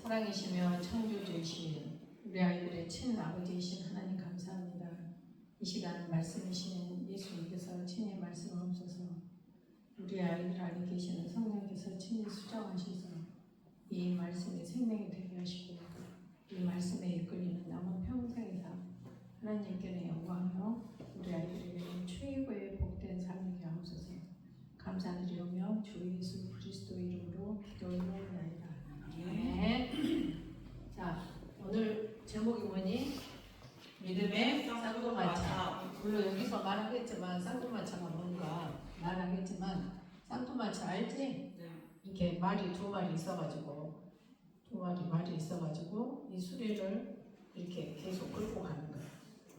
사랑이시며 창조주이신 우리 아이들의 친아버지이신 하나님 감사합니다. 이 시간 말씀이신 예수님께서 친히 말씀하옵소서. 우리 아이들 안에 계시는 성령께서 친히 수정하셔서 이 말씀이 생명이 되게 하시고 이 말씀에 이끌리는 남은 평생에서 하나님께는 영광이요 우리 아이들에게 최고의 복된 삶이 되게 하옵소서. 감사드리오며 주 예수 그리스도 이름으로 기도드리옵나이다. 네. 자, 오늘 제목이 뭐니? 믿음의 쌍두마차. 물론 여기서 말하겠지만 쌍두마차가 뭔가 말하겠지만 쌍두마차 알지? 네. 이렇게 말이 두 마리 있어가지고 이 수레를 이렇게 계속 끌고 가는 거야.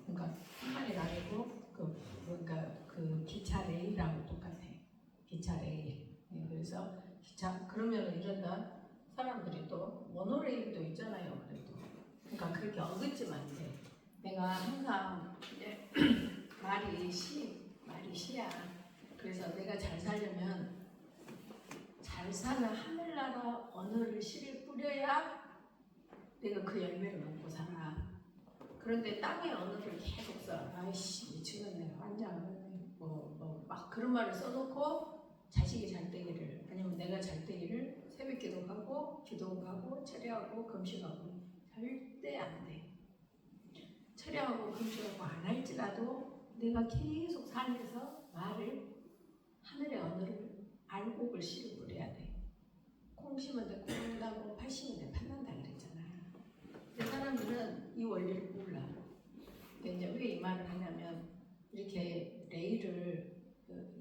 그러니까 한 마리가 아니고 그 기차 레일하고 똑같아. 기차 레일. 네, 그래서 기차 그러면 이런다. 사람들이 또 모노레일도 있잖아요. 그래도 그러니까 그렇게 어긋지면 안 돼. 내가 항상 이제 말이 시야. 그래서 내가 잘 살려면 잘 사는 하늘나라 언어를 씨를 뿌려야 내가 그 열매를 먹고 살아. 그런데 땅의 언어를 계속 써. 아이씨 미치겠네. 환장하네. 막 그런 말을 써놓고 자식이 잘 되기를 아니면 내가 잘 되기를 새벽 기도하고 기도하고 철야하고 금식하고 절대 안 돼. 철야하고 금식하고 안 할지라도 내가 계속 살면서 말을 하늘의 언어를 알고 글씨를 뿌려야 돼. 콩 심은데 콩 나고 팥 심은데 팥 난다 그랬잖아요. 근데 사람들은 이 원리를 몰라. 근데 이제 왜 이 말을 하냐면 이렇게 레일을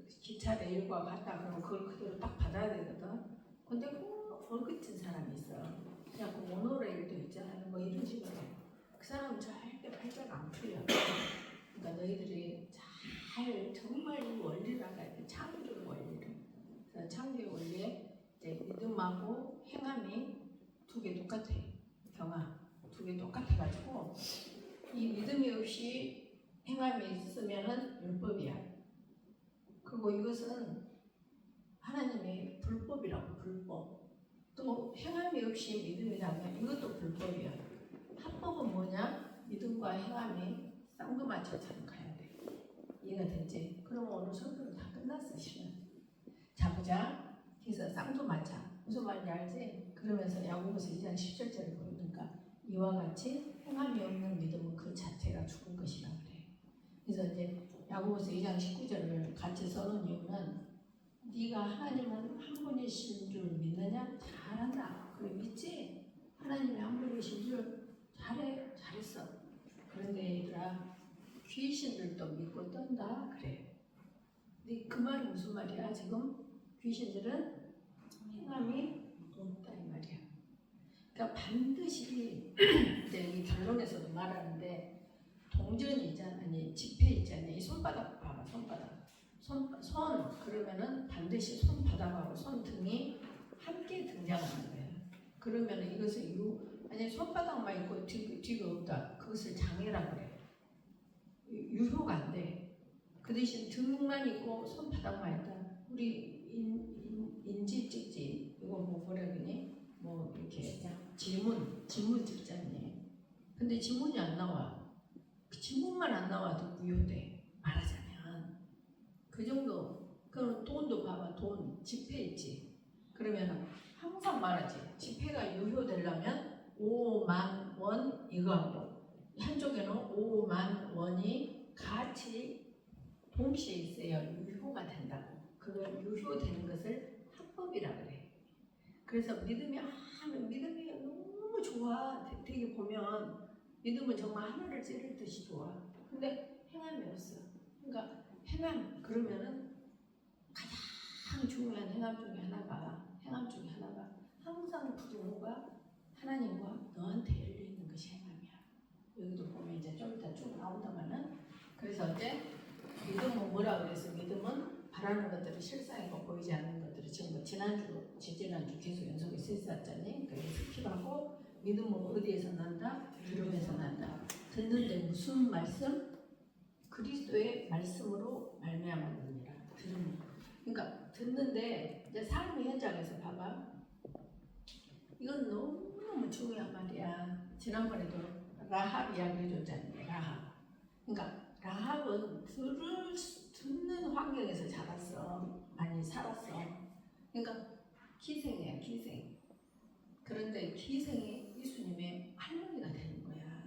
기차 레일과 같다 그러면 그걸 그대로 딱 받아야 되거든. 근데 얼그친 사람이 있어. 그냥 그 모노레일도 있잖아요. 뭐 이런 식으로. 그 사람은 절대 팔자가 안 풀려. 그러니까 너희들이 잘 정말 이 원리를 알아야 돼. 창조 원리를. 그래서 창조 원리에 이제 믿음하고 행함이 두 개 똑같아. 경아 두 개 똑같아가지고 이 믿음이 없이 행함이 있으면은 율법이야. 그리고 이것은 하나님의 불법이라고 불법. 또 행함이 없이 믿음이라면 이것도 불법이야. 합법은 뭐냐? 믿음과 행함이 쌍두마차처럼 가야 돼. 이해가 되지? 그러면 오늘 설교는 다 끝났어 실은. 자 보자. 그래서 쌍두마차 무슨 말인지 알지? 그러면서 야고보서 2장 17절을 보니까 이와 같이 행함이 없는 믿음은 그 자체가 죽은 것이라 그래. 그래서 이제 야고보서 2장 19절을 같이 써놓은 이유는 네가 하나님은 한 분이신 줄 믿느냐? 잘한다. 그래 믿지? 하나님이 한 분이신 줄 잘했어. 그런데 얘들아 귀신들도 믿고 떤다 그래. 근데 그 말이 무슨 말이야? 지금 귀신들은 행함이 없다 이 말이야. 그러니까 반드시 이제 이 결론에서도 말하는데 동전이 있잖아, 아니 지폐 있잖아. 이 손바닥 봐봐, 손 그러면은 반드시 손바닥하고 손등이 함께 등장하는 거야. 그러면은 이것을 아니 손바닥만 있고 뒤가 없다. 그것을 장애라 그래. 유효가 안 돼. 그 대신 등만 있고 손바닥만 있다. 우리 인지 찍지 이거 뭐라 그러니? 뭐 이렇게 지문 찍잖니. 근데 지문이 안 나와. 그 지문만 안 나와도 무효돼. 말하자면 그 정도. 그럼 돈도 봐봐. 돈 지폐 있지. 그러면 항상 말하지. 지폐가 유효되려면 5만 원 이거하고 한쪽에는 5만 원이 같이 동시에 있어야 유효가 된다고. 그걸 유효되는 것을 합법이라 그래. 그래서 믿음이 너무 좋아. 되게 보면 믿음은 정말 하늘을 찌를 듯이 좋아. 근데 행함이 없어. 그러니까 행함 그러면은 가장 중요한 행함 중에 하나가 항상 부모가 하나님과 너한테 열려 있는 것이 행함이야. 여기도 보면 이제 좀 이따 쭉 나온다마는. 그래서 이제 믿음은 뭐라 그랬어? 믿음은 바라는 것들이 실상이고 보이지 않는 것들이 지금 뭐 지난주 계속 연속해서 있었잖니. 그래서 스킵하고 믿음은 어디에서 난다? 들음에서 난다. 듣는데 무슨 말씀? 그리스도의 말씀으로 말미암았느니라. 들음. 그러니까 듣는데 이제 삶의 현장에서 봐봐. 이건 너무너무 참 중요한 말이야. 지난번에도 라합 이야기 해줬잖아요. 라합. 그러니까 라합은 듣는 환경에서 자랐어. 많이 살았어. 그러니까 기생이야, 기생. 그런데 기생이 예수님의 할머니가 되는 거야.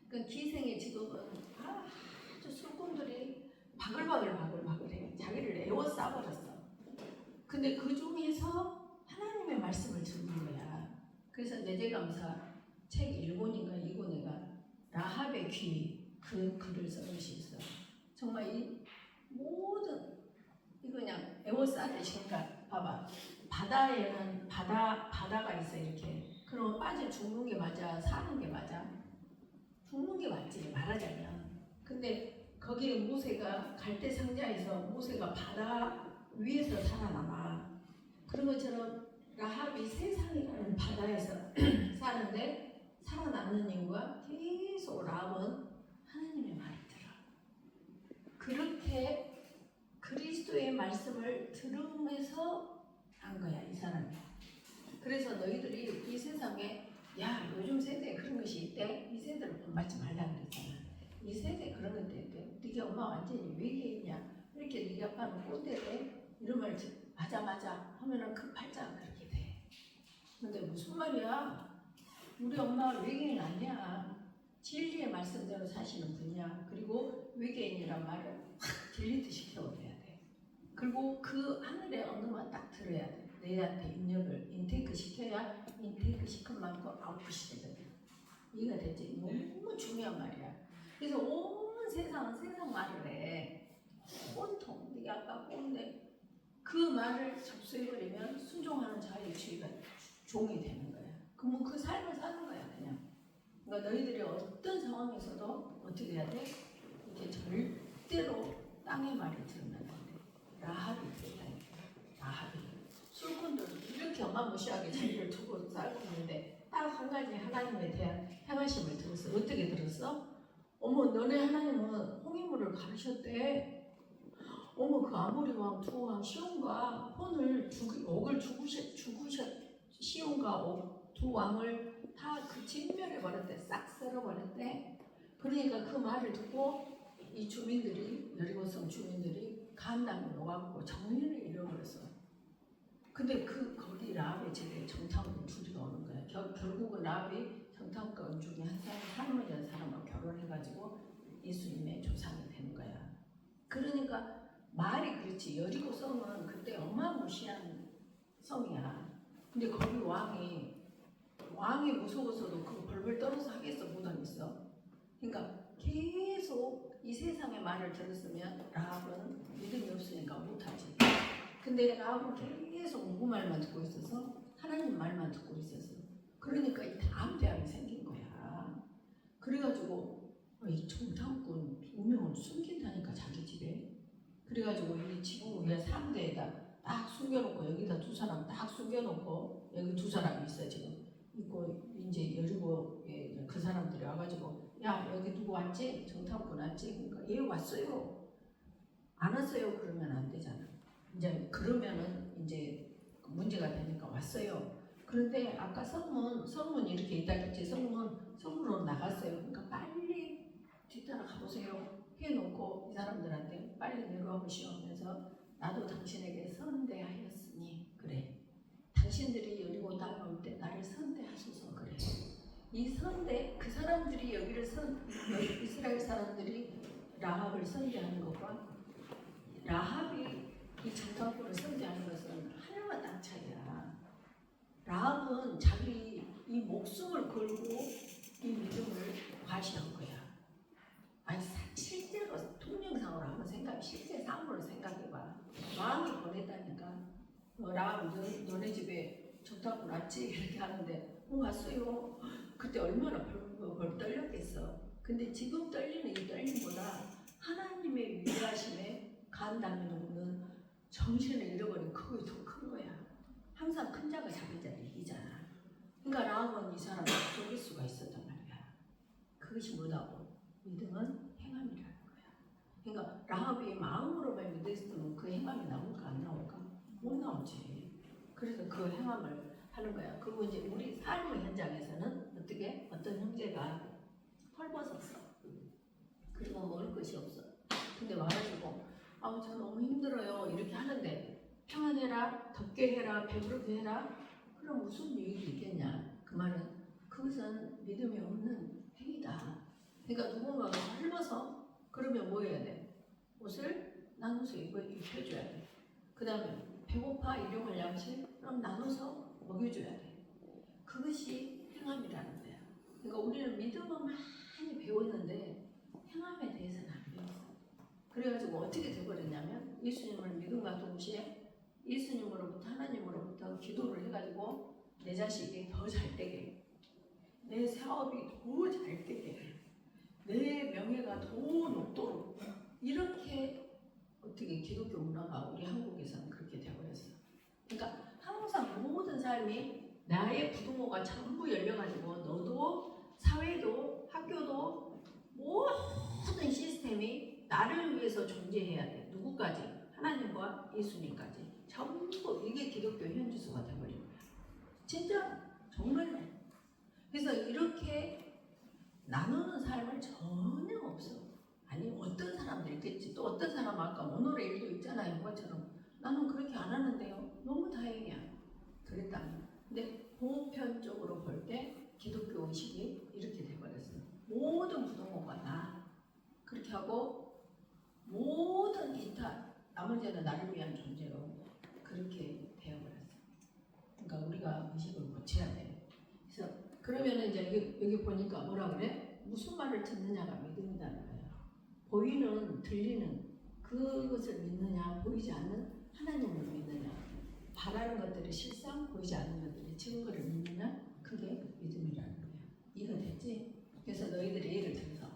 그러니까 기생의 직업은 아주 술꾼들이 바글바글해. 자기를 에워싸버렸어. 근데 그 중에서 하나님의 말씀을 듣는 거야. 그래서 내재감사 책 1권인가 2권에가 라합의 귀 그 글을 써 것이 있어. 정말 이 모든 이거 그냥 에워싸듯이. 그러니까 봐봐. 바다에는 바다가 있어 이렇게. 그럼 빠져 죽는 게 맞아? 사는 게 맞아? 죽는 게 맞지 말하자면. 근데 거기에 모세가 갈대 상자에서 모세가 바다 위에서 살아남아. 그런 것처럼 라합이 세상이라는 바다에서 사는데 살아남는 이유가 계속 라합은 하나님의 말을 들어. 그렇게 그리스도의 말씀을 들으면서 한 거야 이 사람이. 그래서 너희들이 이 세상에 야 요즘 세대에 그런 것이 있대. 이 세대를 본받지 말라 그랬잖아. 이 세대에 그런 것도 있대. 네가 엄마 완전히 외계인이야. 이렇게 네가 아빠는 꼰대래. 이런 말 맞아 하면은 그 팔자가 그렇게 돼. 근데 무슨 말이야? 우리 엄마가 외계인 아니야. 진리의 말씀대로 사시는 분이야. 그리고 외계인이란 말을 확 딜리트 시켜버려야 돼. 그리고 그 하늘의 언어만 딱 들어야 돼. 내한테 입력을 인테이크 시켜야 인테이크 시킨 만큼 아웃풋이 되거든. 이해가 되지? 너무 중요한 말이야. 그래서 온 세상은 세상 말을 해. 온통 네가 아까 꼰대 그 말을 접수해버리면 순종하는 자유주의가 종이 되는 거야. 그러면 그 삶을 사는 거야 그냥. 그러니까 너희들이 어떤 상황에서도 어떻게 해야 돼? 이렇게 절대로 땅의 말을 들으면 안 돼. 라합이 그랬다니까. 라합이. 술꾼들도 이렇게 어마무시하게 자기를 두고 살고 있는데 딱 한 가지 하나님에 대한 향하심을 들었어. 어떻게 들었어? 어머 너네 하나님은 홍해물을 가르셨대. 어머 그 아모리 왕 두 왕 시온과 혼을 옥을 죽으셨 시온과 두 왕을 다 그 진멸해 버렸대. 싹 썰어 버렸대. 그러니까 그 말을 듣고 이 주민들이 여리고성 주민들이 간담을 놓아갖고 정의를 잃어버렸어. 근데 거기 라합의 집에 정탐꾼 둘이 오는 거야. 결국은 라합이 정탐꾼 중에 한 사람 할머니라는 사람하고 결혼해가지고 예수님의 조상이 되는 거야. 그러니까 말이 그렇지. 여리고 성은 그때 어마무시한 성이야. 근데 거기 왕이 무서워서도 그거 벌벌 떨어서 하겠어? 못하겠어? 그러니까 계속 이 세상의 말을 들었으면 라합은 믿음이 없으니까 못하지. 근데 라합은 계속 누구 말만 듣고 있어서 하나님 말만 듣고 있었어. 그러니까 이 담대함이 생긴 거야. 그래가지고 이 정탐꾼 2명을 숨긴다니까 자기 집에. 그래가지고 이 지붕 위에 3대에다 딱 숨겨놓고 여기다 두 사람 딱 숨겨놓고 여기 두 사람이 있어 지금 있고 이제 여리고에 그 사람들이 와가지고 야 여기 누구 왔지? 정탐꾼 왔지? 그러니까 얘 왔어요. 안 왔어요? 그러면 안 되잖아. 이제 그러면은 이제 문제가 되니까 왔어요. 그런데 아까 성문 이렇게 있다 했지. 성문으로 나갔어요. 그러니까 빨리 뒤따라 가보세요. 해놓고 이 사람들한테 빨리 내려와 보시오 하면서 나도 당신에게 선대하였으니 그래. 당신들이 여리고 땅에 올 때 나를 선대하소서 그래. 이 선대 그 사람들이 여기를 이스라엘 사람들이 라합을 선대하는 것과 라합이 이 정탐꾼을 선대하는 것은 하늘과 땅 차이야. 라합은 자기 이 목숨을 걸고 이 믿음을 과시한 거야. 아니 실제로 통영상으로 한번 실제 상으로 생각해봐. 왕이 보냈다니까. 라합 너네 집에 정탐꾼 왔지? 이렇게 하는데 왔어요. 그때 얼마나 벌 떨렸겠어. 근데 지금 떨리는 이 떨림보다 하나님의 위대하심에 간담이 녹는 정신을 잃어버린 그거 더 큰 거야. 항상 큰 자가 자기 자리를 이기잖아. 그러니까 라합은 이 사람을 속일 수가 있었단 말이야. 그것이 뭐다고? 믿음은 행함이라는 거야. 그러니까 라합이 마음으로만 믿었으면 그 행함이 나올까 안 나올까? 못 나오지. 그래서 그 행함을 하는 거야. 그리고 이제 우리 삶의 현장에 해라, 덥게 해라, 배부르게 해라. 그럼 무슨 유익이 있겠냐? 그 말은 그것은 믿음이 없는 행위다. 그러니까 누군가가 헐벗어 그러면 뭐 해야 돼? 옷을 나눠서 입혀줘야 돼. 그 다음에 배고파 일용할 양식 그럼 나눠서 먹여줘야 돼. 그것이 행함이라는 거야. 그러니까 우리는 믿음은 많이 배웠는데 행함에 대해서는 안 배웠어. 그래가지고 어떻게 돼버렸냐면 예수님을 믿음과 동시에 예수님으로부터 하나님으로부터 기도를 해가지고 내 자식이 더 잘 되게, 내 사업이 더 잘 되게, 내 명예가 더 높도록 이렇게 어떻게 기독교 문화가 우리 한국에서는 그렇게 되어버렸어. 그러니까 항상 모든 삶이 나의 부동호가 전부 열려가지고 너도 사회도 학교도 모든 시스템이 나를 위해서 존재해야 돼. 누구까지? 하나님과 예수님까지. 전부 이게 기독교 현주소가 되어버린 거야. 진짜 정말로. 그래서 이렇게 나누는 삶을 전혀 없어. 아니 어떤 사람들 있겠지. 또 어떤 사람 아까 오늘의 일도 있잖아요. 이것처럼 나는 그렇게 안 하는데요. 너무 다행이야. 그랬다면. 근데 보편적으로 볼 때 기독교 의식이 이렇게 돼버렸어. 모든 부동호가 나 그렇게 하고 모든 기타 나머지는 나를 위한 존재로 그렇게 되어버렸어. 그러니까 우리가 의식을 고쳐야 돼. 그래서 그러면 이제 여기 보니까 뭐라 그래? 무슨 말을 듣느냐가 믿음이라는 거야. 보이는 들리는 그것을 믿느냐, 보이지 않는 하나님을 믿느냐, 바라는 것들이 실상, 보이지 않는 것들이 증거를 믿느냐, 그게 믿음이라는 거야. 이거 됐지? 그래서 너희들이 예를 들어서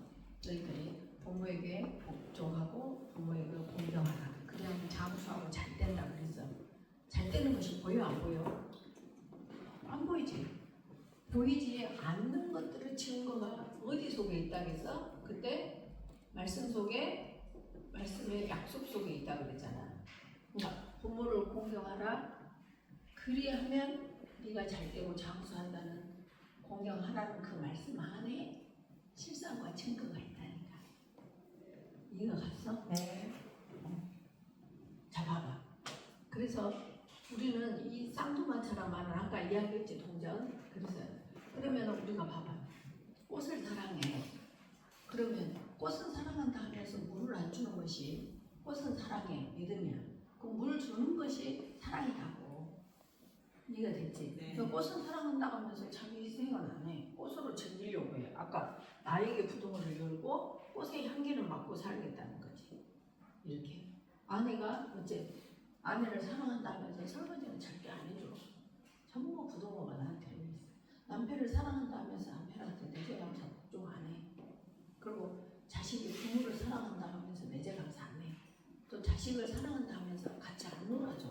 너희들이 부모에게 복종하고 부모에게 공경하라. 그냥 장수하고 잘 된다 그랬어. 잘 되는 것이 보여 안 보여? 안 보이지. 보이지 않는 것들의 증거가 어디 속에 있다겠어? 그때 말씀 속에, 말씀의 약속 속에 있다고 그랬잖아. 그러니까 부모를 공경하라. 그리하면 네가 잘 되고 장수한다는 공경하라는 그 말씀 안에 실상과 증거가 있다니까. 이해가 갔어? 네. 자 봐봐. 그래서 우리는 이 쌍두마차라만을 아까 이야기했지 동전. 그러면 우리가 봐봐. 꽃을 사랑해. 그러면 꽃은 사랑한다 하면서 물을 안 주는 것이 꽃은 사랑해 믿음이야. 그 물 주는 것이 사랑이라고. 이해가 됐지? 네. 그 꽃은 사랑한다 하면서 자기 희생을 안 해. 꽃으로 즐기려고 해. 아까 나에게 부동을 열고 꽃의 향기를 맡고 살겠다는 거지. 이렇게. 아내가 어째 아내를 사랑한다면서 설거지는 절대 안 해줘. 전부 부동호가 나한테 있어. 남편을 사랑한다면서 남편한테 내재감사 복종 안 해. 그리고 자식이 부모를 사랑한다 하면서 내재감사 안 해. 또 자식을 사랑한다 하면서 같이 안 놀아줘.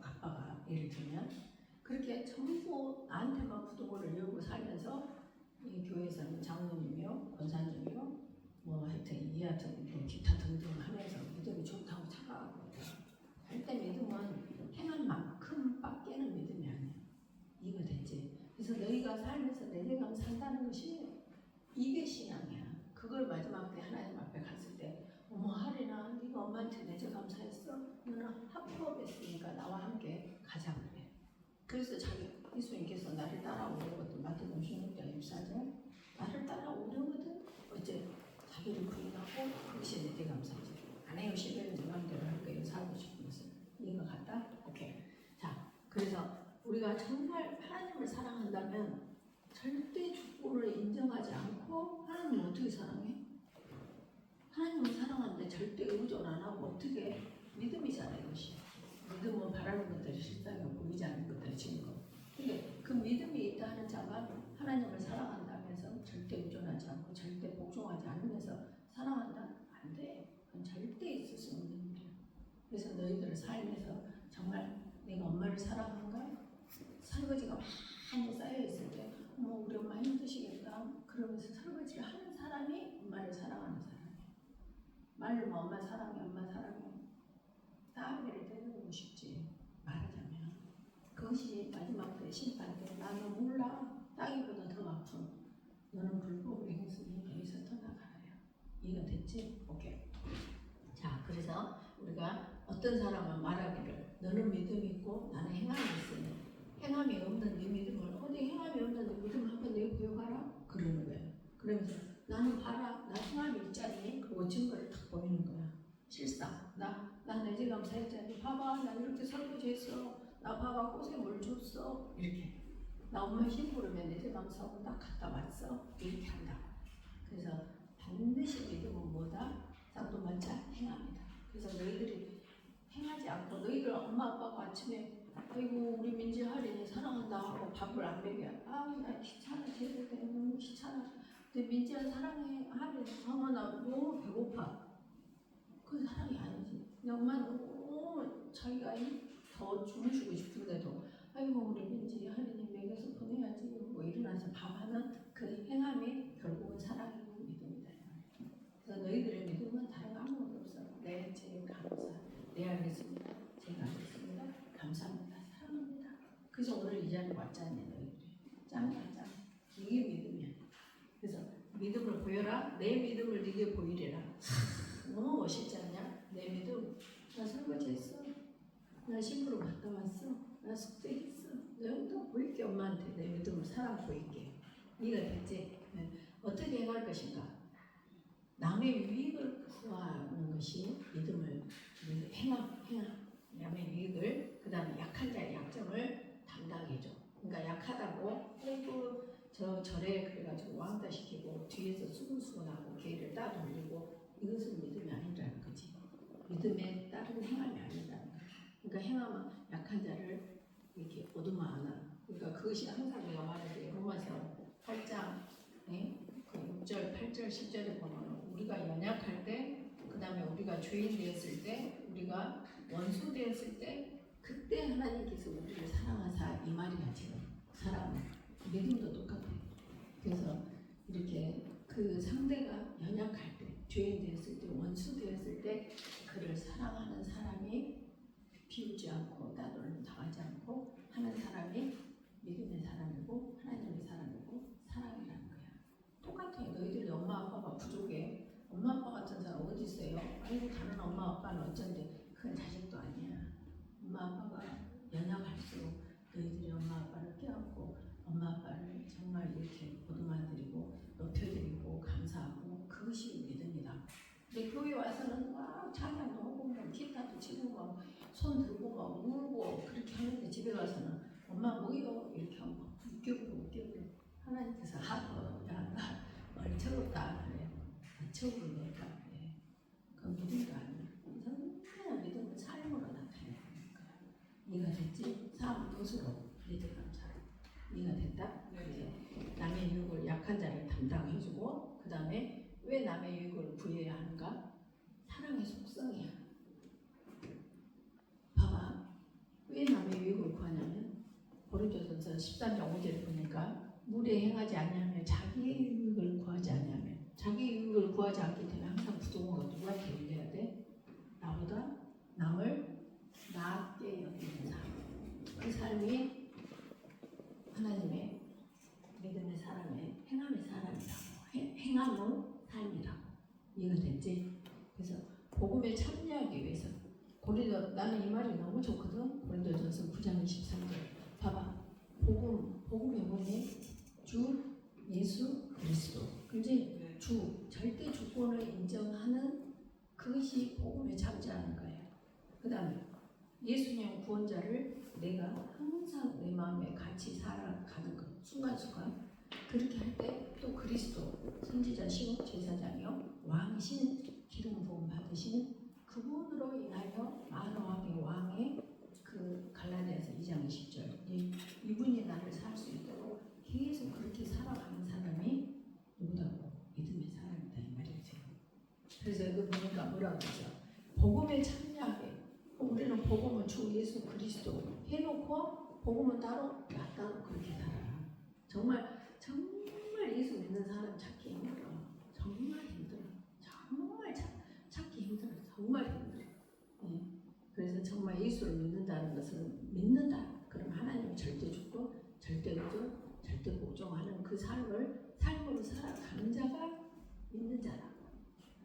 아빠가 예를 들면 그렇게 전부 나한테만 부동호를 열고 살면서 이 교회에서는 장로님이요, 권사님이요, 뭐 하여튼 이하여튼 뭐 기타 등등 하면서 믿음이 좋다고 착각하고 절대 믿음은 행한 만큼 밖에는 믿음이 아니야. 이거 됐지? 그래서 너희가 살면서 내재감 산다는 것이 이게 신앙이야. 그걸 마지막 때 하나님 앞에 갔을 때 어머 하리나 네가 엄마한테 내재감사했어? 너는 합법했으니까 나와 함께 가자 그래. 그래서 자기 예수님께서 나를 따라오려거든. 마태복음 16장 24절 나를 따라오려거든. 어째 자기를 부인하고 그것이 내재감사지. 안 해요. 10일은 내 마음대로 할 거예요. 살고 싶은 것을. 이해가 갔다? 오케이. 자, 그래서 우리가 정말 하나님을 사랑한다면 절대 주권을 인정하지 않고 하나님을 어떻게 사랑해? 하나님을 사랑하는데 절대 의존 안 하고 어떻게? 믿음이잖아 이것이. 믿음은 바라는 것들이 실상이 보이지 않는 것들이 증거. 근데 그 믿음이 있다 하는 자가 하나님을 사랑한다면서 절대 의존하지 않고 절대 복종하지 않으면서 사랑한다? 안 돼. 그건 절대 있을 수 없는 일이야. 그래서 너희들 삶에서 정말 내가 엄마를 사랑한가? 설거지가 많이 쌓여있을 때 어머 우리 엄마 힘드시겠다 그러면서 설거지를 하는 사람이 엄마를 사랑하는 사람이야. 말로 뭐 엄마 사랑해 엄마 사랑해 따위를 때리고 싶지 말하자면 그것이 마지막 때 심판 때 나는 몰라 따위보다 더 아픈 너는 불법의 행성이 여기서 떠나가라요. 이해가 됐지? 오케이. 자 그래서 우리가 어떤 사람은 말하기를 너는 믿음이 있고 나는 행함이 있으니 행함이 없는 네 믿음을 어디 행함이 없는 네 믿음 한번 내 보여봐라 그러는 거예요. 그러면서 나는 봐라 나 행함이 있잖니. 그리고 증거를 탁 보이는 거야. 실상 나 내재 감사했잖니. 봐봐 나 이렇게 설거지했어. 나 봐봐 꽃에 물 줬어. 이렇게 나 엄마 힘부르면 내재 감사하고 딱 갔다 왔어. 이렇게 한다. 그래서 반드시 믿음은 뭐다? 쌍두만차 행함이다. 그래서 너희들이 행하지 않고 너희들 엄마 아빠가 아침에 아이고 우리 민지 할인이 사랑한다 하고 밥을 안 먹여. 아우 나 귀찮아 쟤들 때문에 너무 귀찮아. 근데 민지야 사랑해 할인. 나 너무 배고파. 그건 사랑이 아니지. 근데 엄마 너무 자기가 더 주무시고 싶은데도 아이고 우리 민지 할인이 먹여서 보내야지. 뭐 일어나서 밥하는 그 행함이 결국은 사랑이고 믿음이다. 그래서 너희들의 믿음은 다른 거 아무것도 없어. 네, 제 감사. 네, 알겠습니다. 제가 알겠습니다. 감사합니다. 사랑합니다. 그래서 오늘 이 자리에 왔잖아요, 너희들이. 짱이야, 짱. 이게 믿음이야. 그래서 믿음을 보여라. 내 믿음을 네게 보이래라. 너무 멋있지 않냐? 내 믿음. 나 설거지했어. 나 신부로 갔다 왔어. 나 숙제했어. 내가 보일게 엄마한테 내 믿음을 사랑 보일게. 네가 됐지? 네. 어떻게 행할 것인가? 남의 유익을 구하는 것이 믿음을 행함. 남의 유익을 그 다음에 약한 자의 약점을 담당해줘. 그러니까 약하다고 아이고 저 절에 그래가지고 왕따 시키고 뒤에서 수근수근하고 개를 따돌리고 이것은 믿음이 아니라는 거지. 믿음에 따른 행함이 아니라는 거야. 그러니까 행함은 약한 자를 이렇게 얻어마나. 그러니까 그것이 항상 내가 말하는 로마서 8장 그 6절, 8절, 10절에 보면 우리가 연약할 때, 그 다음에 우리가 죄인 되었을 때, 우리가 원수 되었을 때, 그때 하나님께서 우리를 사랑하사 이 말이야 지금. 사랑은 믿음도 똑같아. 그래서 이렇게 그 상대가 연약할 때, 죄인 되었을 때, 원수 되었을 때 그를 사랑하는 사람이 비우지 않고 따돌림 당하지 않고 하는 사람이 믿음의 사람이고 하나님의 사람이고 사랑이라는 거야. 똑같아. 너희들이 엄마 아빠가 부족해. 엄마 아빠 같은 사람 어디 있어요? 아이고 다른 엄마 아빠는 어쩐데 그건 자식도 아니야. 엄마 아빠가 연약할수록 너희들이 엄마 아빠를 껴안고 엄마 아빠를 정말 이렇게 보듬어드리고 높여드리고 감사하고 그것이 믿음이다. 근데 교회 와서는 막 찬양도 하고 막 기타도 치고 막 손 들고 막 울고 그렇게 하는데 집에 가서는 엄마 뭐요? 이렇게 하고 웃겨버려. 하나님께서 하고 야 얼척없다 그래. 얼척으로 내가 그래. 그건 믿음도 아니야. 정말 믿음은 삶으로 나타내는 거야. 네가 됐지? 삶 것으로 믿음 감사로. 네가 됐다? 그래서 남의 유익을 약한 자를 담당해주고 그 다음에 왜 남의 유익을 구해야 하는가? 사랑의 속성이야. 봐봐. 왜 남의 유익을 구하냐면 고린도전서 13장 5절에 보니까 무리에 행하지 아니하며 자기의 유익을 구하지 아니하며 자기의 유익을 구하지 않기 때문에 항상 부족한 거 누구한테 올려야 돼? 나보다 남을 낫게 여기는 사람. 그 삶이 하나님의 믿음의 사람의 행함의 사람이라고 행함의 삶이라고. 이해가 됐지? 그래서 복음에 참여하기 위해서 나는 이 말이 너무 좋거든. 고린도전서 9장 23절 봐봐. 복음이 뭐니? 주 예수 그리스도. 그지? 주 절대 주권을 인정하는 그것이 복음에 참여하는 거예요. 그 다음에 예수님 구원자를 내가 항상 내 마음에 같이 살아가는 것 순간순간 그렇게 할 때 또 그리스도 선지자시고 제사장이요 왕이신 기름 부음 받으신 그분으로 인하여 만왕의 왕의 그 갈라디아서 2장 20절 이분이 나를 살 수 있도록 계속 그렇게 살아가는 사람이 누구라고? 믿음의 사람이다 이 말이지. 그래서 여기 보니까 뭐라고 하죠? 복음에 참여하게. 우리는 복음은 주 예수 그리스도 해놓고 복음은 따로 따로 그렇게 살아. 정말 예수 믿는 사람 찾기 힘들어. 정말 힘들어. 정말 찾기 힘들어. 정말 힘들어. 네. 그래서 정말 예수를 믿는다는 것은 믿는다. 그럼 하나님 절대 죽고 절대 의존, 절대 보존하는 그 삶으로 살아가는 자가 믿는 자라.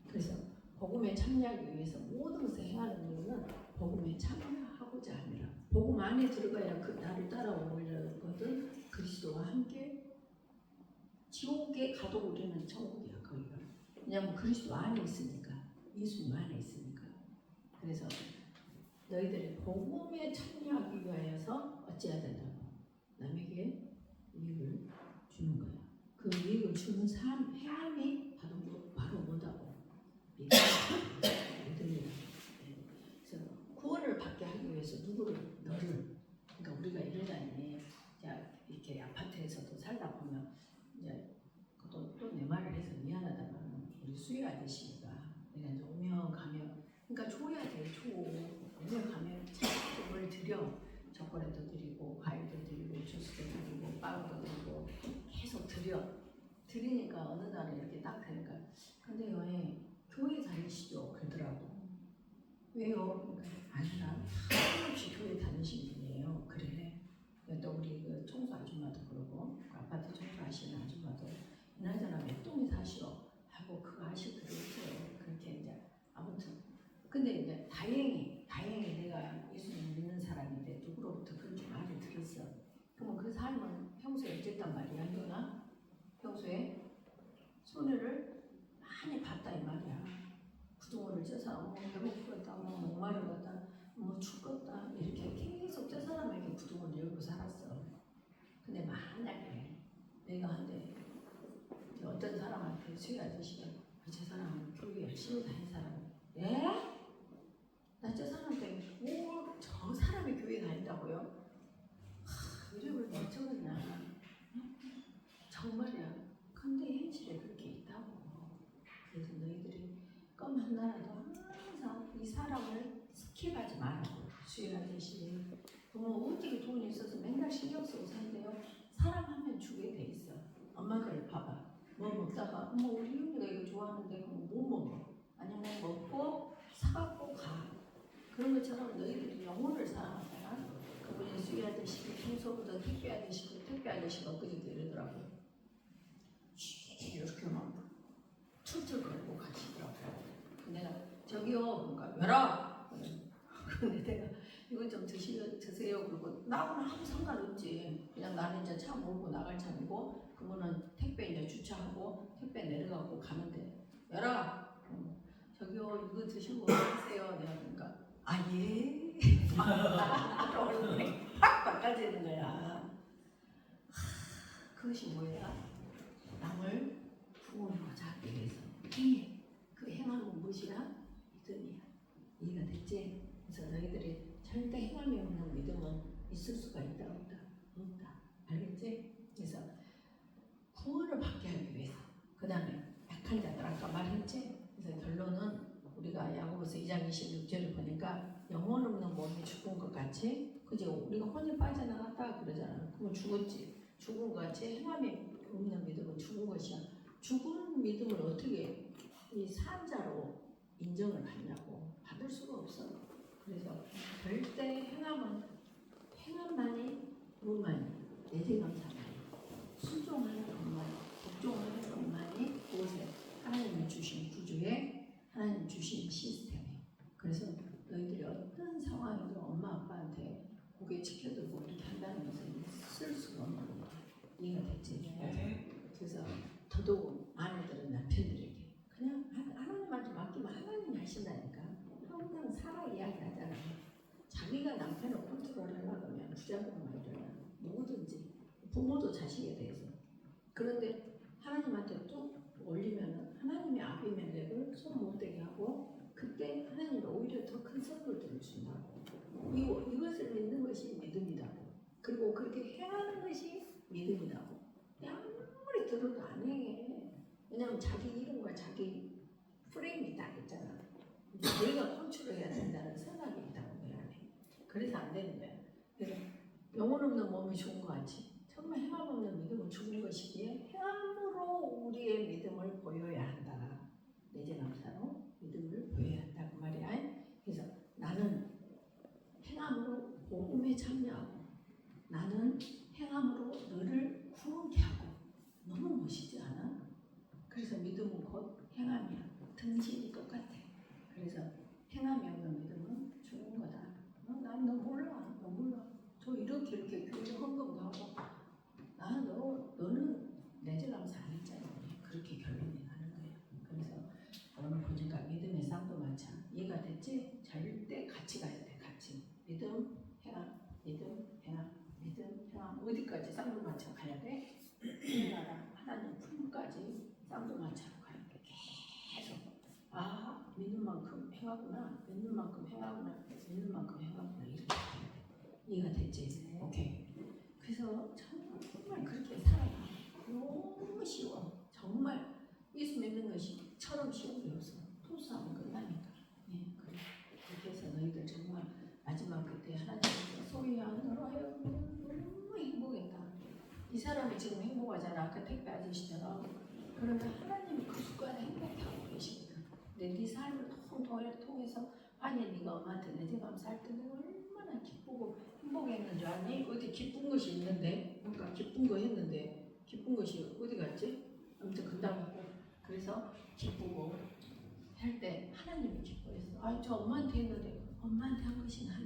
그래서 복음에 참여하기 위해서 모든 것을 행하는 이유는 복음에 참여하고 하고자 함이라. 복음 안에 들어가야 그 나를 따라오려거든. 그리스도와 함께 지옥에 가도 우리는 천국이야 거기가. 왜냐하면 그리스도 안에 있으니까, 예수님 안에 있으니까. 그래서 너희들이 복음에 참여하기 위하여서 어찌해야 된다고? 남에게 이익을 주는 거야. 그 이익을 주는 행함이 바로 뭐다고? 믿음이다. 그래서 구원을 받게 하기 위해서 누구를? 너를. 그러니까 우리가 이러자니 이렇게 아파트에서도 살다 보면 이제 또 내 말을 해서 미안하다만 우리 수희 아저씨가 내가 이제 오면 가면 그러니까 줘야 돼. 오면 가면 참을 드려. 초콜릿도 드리고 과일도 드리고 주스도 드리고 빵도 드리고 계속 드리니까 어느 날에 이렇게 딱 되니까 근데 왜 교회 다니시죠? 그러더라고. 왜요? 아니라 한없이 교회 다니신 분이에요. 그래. 또 우리 그 청소 아줌마도 그러고 그 아파트 청소하시는 아줌마도 이나저나 몇 동에 사시오 하고 그거 하실 필요 없어요. 그렇게 이제 아무튼 근데 이제 다행히 내가 예수님 믿는 사람인데 누구로부터 그렇게 말을 들었어. 그러면 그 사람은 평소에 어쨌단 말이야. 누나 평소에 손해를 많이 봤다 이 말이야. 구두문을 쪄서 배고프겠다, 목마르겠다, 죽겠다 이렇게 계속 저 사람에게 구두문을 열고 살았어. 근데 만약에 내가 한데 어떤 사람한테 수희 아저씨가 저 사람은 교회 열심히 다닌 사람이야. 예? 나 저 사람한테 저 사람이 교회 다닌다고요? 이름을 왜 적었나? 정말이야. 근데 현실에 그렇게 있다고. 그래서 너희들이 껌 하나라도 항상 이 사람을 스킵하지 말라고. 수희 아저씨 어떻게 돈이 있어서 맨날 신경 쓰고 산대요. 사람 하면 주게 돼 있어. 엄마들 봐봐. 뭐 먹다가 우리 현미가 이거 좋아하는데 그럼 뭐 먹어? 아니면 먹고 사갖고 가. 그런 것처럼 너희들이 영혼을 사랑하잖아. 그분이 수희 아저씨 평소보다 택배 아저씨가 엊그제도 이러더라고. 이렇게 막 툴툴 걸고 가시더라고. 내가 저기요 그러니까 열어. 근데 내가 이거 좀 드세요. 그리고 나하고는 아무 상관없지. 그냥 나는 이제 차 몰고 나갈 차이고 그분은 택배 이제 주차하고 택배 내려가고 가는데 열어. 저기요 이거 드시고 가세요. 내가 그러니까 아 예. 얼굴이 확 바꿔지는 거야. 그것이 뭐야? 남을 구원하자 하기 위해서 행해. 그 행함은 무엇이야? 믿음이야. 이해가 됐지? 그래서 너희들이 절대 행함이 없는 믿음은 있을 수가 있다 없다? 없다. 알겠지? 그래서 구원을 받게 하기 위해서 그 다음에 약한 자들 아까 말했지? 그래서 결론은 우리가 야고보서 2장 26절을 보니까 영혼 없는 몸이 죽은 것 같이 그지? 우리가 혼이 빠져나갔다 그러잖아. 그럼 죽었지. 죽은 것 같이 행함이 없는 믿음은 죽은 것이야. 죽은 믿음을 어떻게 이 산자로 인정을 받냐고. 받을 수가 없어. 그래서 절대 행함만이 무만이 내재감사만이 순종하는 것만이 복종하는 것만이 그곳에 하나님이 주신 구조에 하나님 주신 시스템이에요. 그래서 너희들이 어떤 상황에서 엄마 아빠한테 고개 지켜들고 이렇게 한다는 것은 있을 수가 없는 거예요. 이해가 됐지? 네. 그래서 더더욱 아내들은 남편들에게 그냥 하나님한테 맡기면 하나님이 하신다니까. 항상 살아 이야기하잖아. 자기가 남편을 컨트롤하려고 하면 부작용만 일어나. 누구든지 부모도 자식에 대해서. 그런데 하나님한테 뚝 올리면은 하나님이 아비멜렉을 손 못대게 하고 그때 하나님이 오히려 더 큰 선물들을 준다고. 이것을 믿는 것이 믿음이라고. 그리고 그렇게 행하는 것이 믿음이라고. 아무리 들어도 안 해. 왜냐면 자기 이름과 자기 프레임이 딱 있잖아. 내가 컨트롤해야 된다는 생각이 있다고 내 안에. 그래서 안 되는 거야. 그래서 영혼 없는 몸이 좋은 것 같이 정말 행함 없는 믿음은 죽은 것이기에 행함으로 우리의 믿음을 보여야 한다. 내재감사로 믿음을 보여야 한다 그 말이야. 그래서 나는 행함으로 복음에 참여하고 나는 행함으로 너를 구원케 하고. 너무 멋있지 않아? 그래서 믿음은 곧 행함이야. 등신이 똑같아. 그래서 행함이 없는 믿음은 죽은 거다. 난 너 그렇게 교회 헌금도 하고 너는 내 집 가면서 안 했잖아. 그렇게 결론이 나는 거예요. 그래서 오늘 보니까 믿음의 쌍도 마차 이해가 됐지? 절대 같이 가야 돼. 같이 믿음 해라 믿음 해라 믿음 해라 어디까지 쌍도 마차 가야 돼? 해라 하나님 품까지 쌍도 마차로 가야 돼. 계속 믿는 만큼 행하구나 믿는 만큼 행하구나 믿는 만큼 행하구나 이렇게 이해가 됐지? 오케이. 그래서 정말 그렇게 살아가 너무 쉬워. 정말 예수 믿는 것이처럼 쉬운 게 없어. 토스하면 끝나니까. 예, 그래. 그렇게 해서 너희들 정말 마지막 그때 하나님께서 소희야 너로 하여금 너무 행복했다. 이 사람이 지금 행복하잖아. 아까 택배 아저씨처럼. 그러면 하나님이 그 순간에 행복하고 계시거든. 근데 네 삶을 통해서 아니 네가 엄마한테 내 집 가면서 살 때 내가 얼마나 기쁘고 행복했는 줄 아니? 어디 기쁜 것이 있는데 뭔가 기쁜 거 했는데 기쁜 것이 어디 갔지? 아무튼 그다음에 그래서 기쁘고 할 때 하나님이 기뻐했어. 저 엄마한테 했는데 엄마한테 한 것이 나는